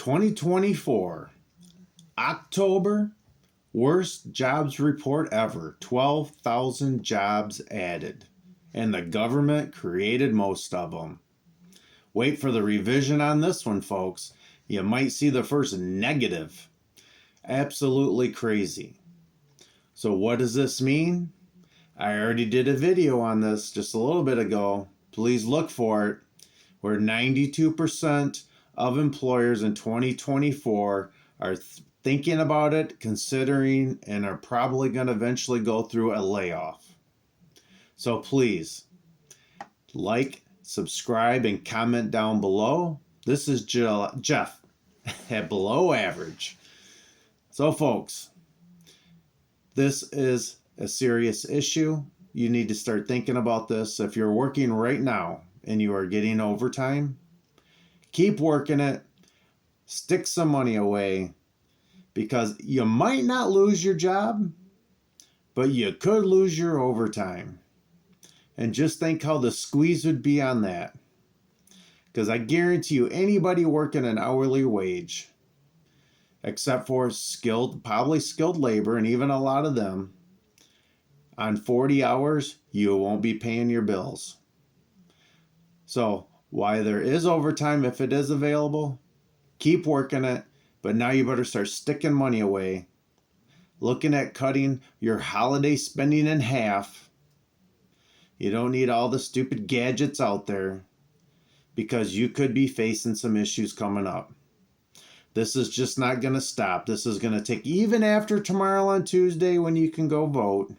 2024, October, worst jobs report ever. 12,000 jobs added. And the government created most of them. Wait for the revision on this one, folks. You might see the first negative. Absolutely crazy. So what does this mean? I already did a video on this just a little bit ago. Please look for it. Where 92% of employers in 2024 are thinking about it, considering, and are probably going to eventually go through a layoff. So please, like, subscribe, and comment down below. This is Jeff at Below Average. So folks, this is a serious issue. You need to start thinking about this. If you're working right now and you are getting overtime, keep working it. Stick some money away, because you might not lose your job, but you could lose your overtime. And just think how the squeeze would be on that. Because I guarantee you, anybody working an hourly wage, except for probably skilled labor, and even a lot of them, on 40 hours, you won't be paying your bills. So while there is overtime, if it is available, keep working it. But now you better start sticking money away, looking at cutting your holiday spending in half. You don't need all the stupid gadgets out there, because you could be facing some issues coming up. This is just not going to stop. This is going to take, even after tomorrow on Tuesday when you can go vote,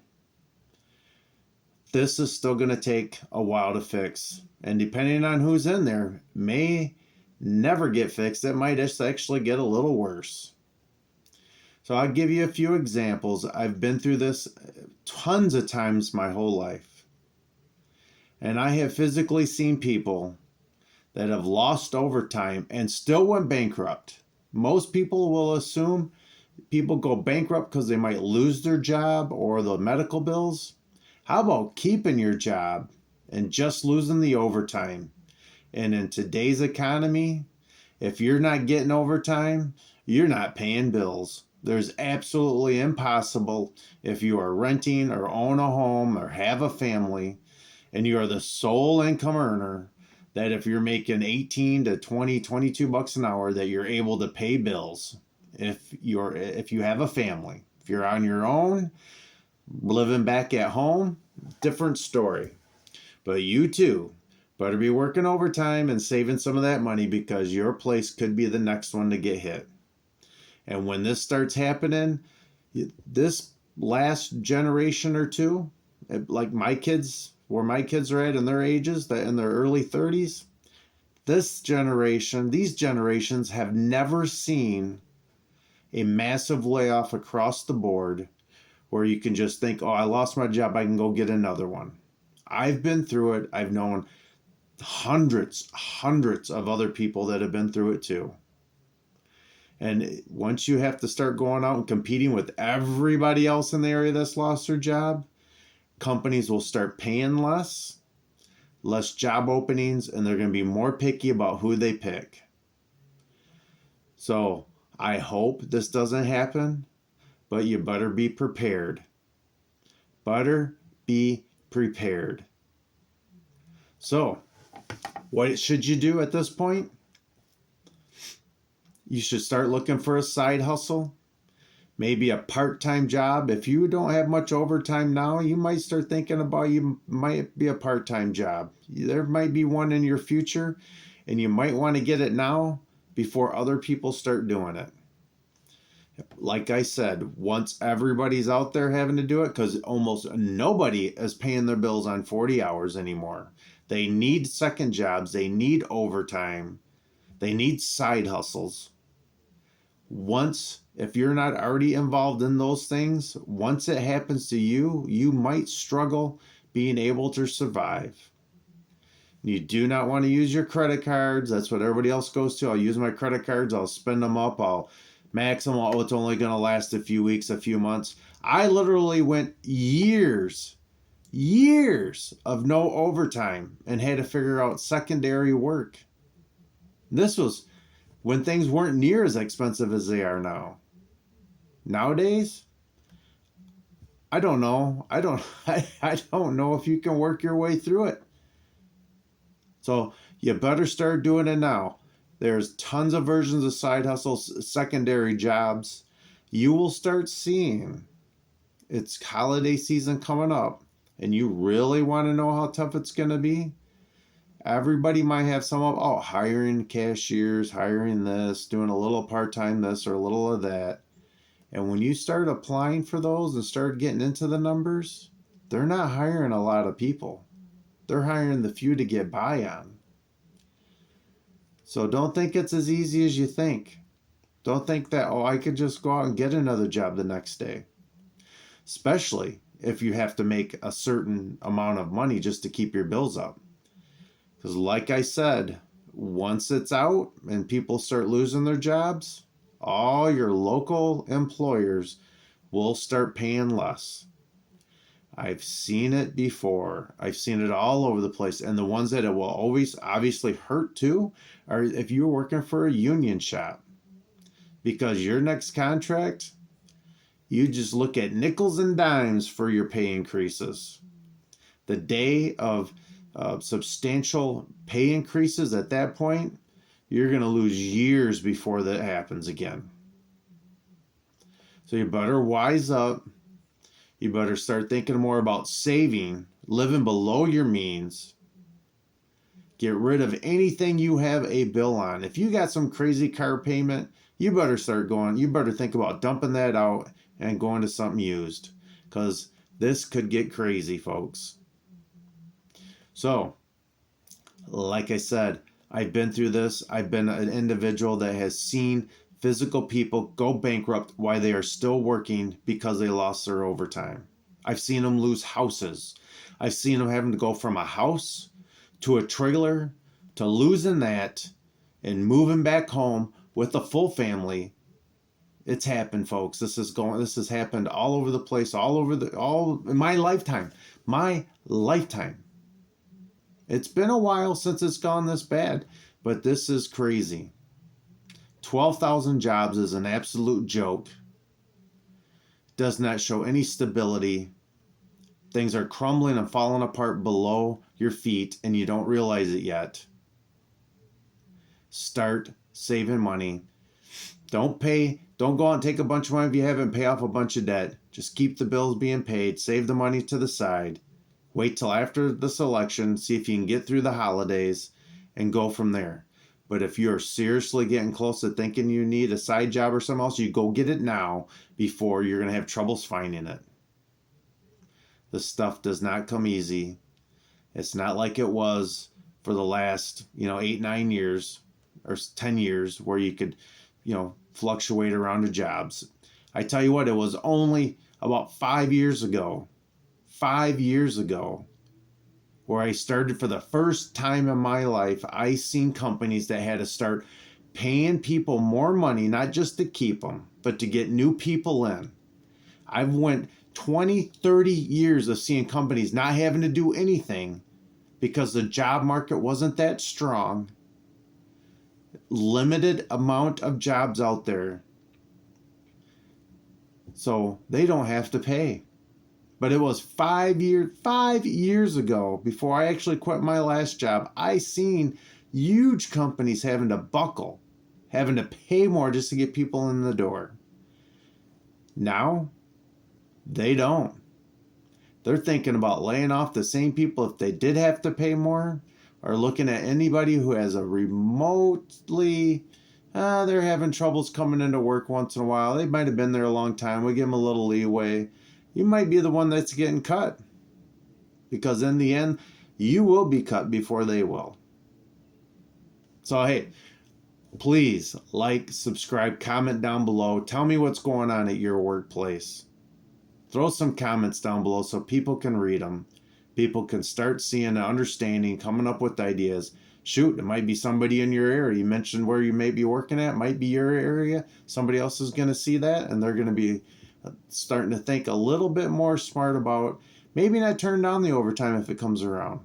this is still going to take a while to fix. And depending on who's in there, may never get fixed. It might just actually get a little worse. So I'll give you a few examples. I've been through this tons of times my whole life. And I have physically seen people that have lost overtime and still went bankrupt. Most people will assume people go bankrupt because they might lose their job or the medical bills. How about keeping your job and just losing the overtime? And in today's economy, if you're not getting overtime, you're not paying bills. There's absolutely impossible, if you are renting or own a home or have a family and you are the sole income earner, that if you're making 18 to 20, 22 bucks an hour, that you're able to pay bills. If you have a family, if you're on your own, living back at home, different story. But you too better be working overtime and saving some of that money, because your place could be the next one to get hit. And when this starts happening, this last generation or two, like my kids, where my kids are at in their ages, that in their early 30s, these generations have never seen a massive layoff across the board where you can just think, oh, I lost my job, I can go get another one. I've been through it. I've known hundreds of other people that have been through it too. And once you have to start going out and competing with everybody else in the area that's lost their job, companies will start paying less job openings, and they're going to be more picky about who they pick. So I hope this doesn't happen, but you better be prepared. Better be prepared. So what should you do at this point? You should start looking for a side hustle, maybe a part-time job. If you don't have much overtime now, you might start thinking about you might be a part-time job. There might be one in your future, and you might want to get it now before other people start doing it. Like I said, once everybody's out there having to do it, because almost nobody is paying their bills on 40 hours anymore. They need second jobs. They need overtime. They need side hustles. If you're not already involved in those things, once it happens to you, you might struggle being able to survive. You do not want to use your credit cards. That's what everybody else goes to. I'll use my credit cards. I'll spend them up. I'll max them. Oh, it's only going to last a few weeks, a few months. I literally went years of no overtime and had to figure out secondary work. This was when things weren't near as expensive as they are now. Nowadays, I don't know. I don't know if you can work your way through it. So you better start doing it now. There's tons of versions of side hustles, secondary jobs. You will start seeing it's holiday season coming up, and you really want to know how tough it's going to be. Everybody might have some of, oh, hiring cashiers, hiring this, doing a little part-time this or a little of that. And when you start applying for those and start getting into the numbers, they're not hiring a lot of people. They're hiring the few to get by on. So don't think it's as easy as you think. Don't think that, oh, I could just go out and get another job the next day. Especially if you have to make a certain amount of money just to keep your bills up. Because like I said, once it's out and people start losing their jobs, all your local employers will start paying less. I've seen it before. I've seen it all over the place. And the ones that it will always obviously hurt too are if you're working for a union shop. Because your next contract, you just look at nickels and dimes for your pay increases. The day of substantial pay increases at that point, you're going to lose years before that happens again. So you better wise up. You better start thinking more about saving, living below your means. Get rid of anything you have a bill on. If you got some crazy car payment, you better start going. You better think about dumping that out and going to something used, because this could get crazy, folks. So, like I said, I've been through this. I've been an individual that has seen physical people go bankrupt while they are still working because they lost their overtime. I've seen them lose houses. I've seen them having to go from a house to a trailer to losing that and moving back home with a full family. It's happened, folks. This has happened all over the place, all in my lifetime. My lifetime. It's been a while since it's gone this bad, but this is crazy. 12,000 jobs is an absolute joke. Does not show any stability. Things are crumbling and falling apart below your feet, and you don't realize it yet. Start saving money. Don't go out and take a bunch of money if you haven't, pay off a bunch of debt. Just keep the bills being paid. Save the money to the side. Wait till after this election, see if you can get through the holidays, and go from there. But if you're seriously getting close to thinking you need a side job or something else, you go get it now before you're going to have troubles finding it. This stuff does not come easy. It's not like it was for the last, 8, 9 years or 10 years where you could, fluctuate around the jobs. I tell you what, it was only about 5 years ago, where I started for the first time in my life. I seen companies that had to start paying people more money, not just to keep them, but to get new people in. I've went 20, 30 years of seeing companies not having to do anything because the job market wasn't that strong. Limited amount of jobs out there. So they don't have to pay. But it was 5 years ago, before I actually quit my last job, I seen huge companies having to buckle, having to pay more just to get people in the door. Now, they don't. They're thinking about laying off the same people if they did have to pay more, or looking at anybody who has a remotely, they're having troubles coming into work once in a while. They might have been there a long time. We give them a little leeway. You might be the one that's getting cut, because in the end, you will be cut before they will. So, hey, please like, subscribe, comment down below. Tell me what's going on at your workplace. Throw some comments down below so people can read them. People can start seeing and understanding, coming up with ideas. Shoot, it might be somebody in your area. You mentioned where you may be working at. It might be your area. Somebody else is going to see that, and they're going to be starting to think a little bit more smart about maybe not turn down the overtime if it comes around,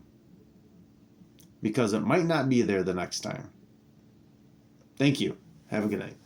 because it might not be there the next time. Thank you. Have a good night.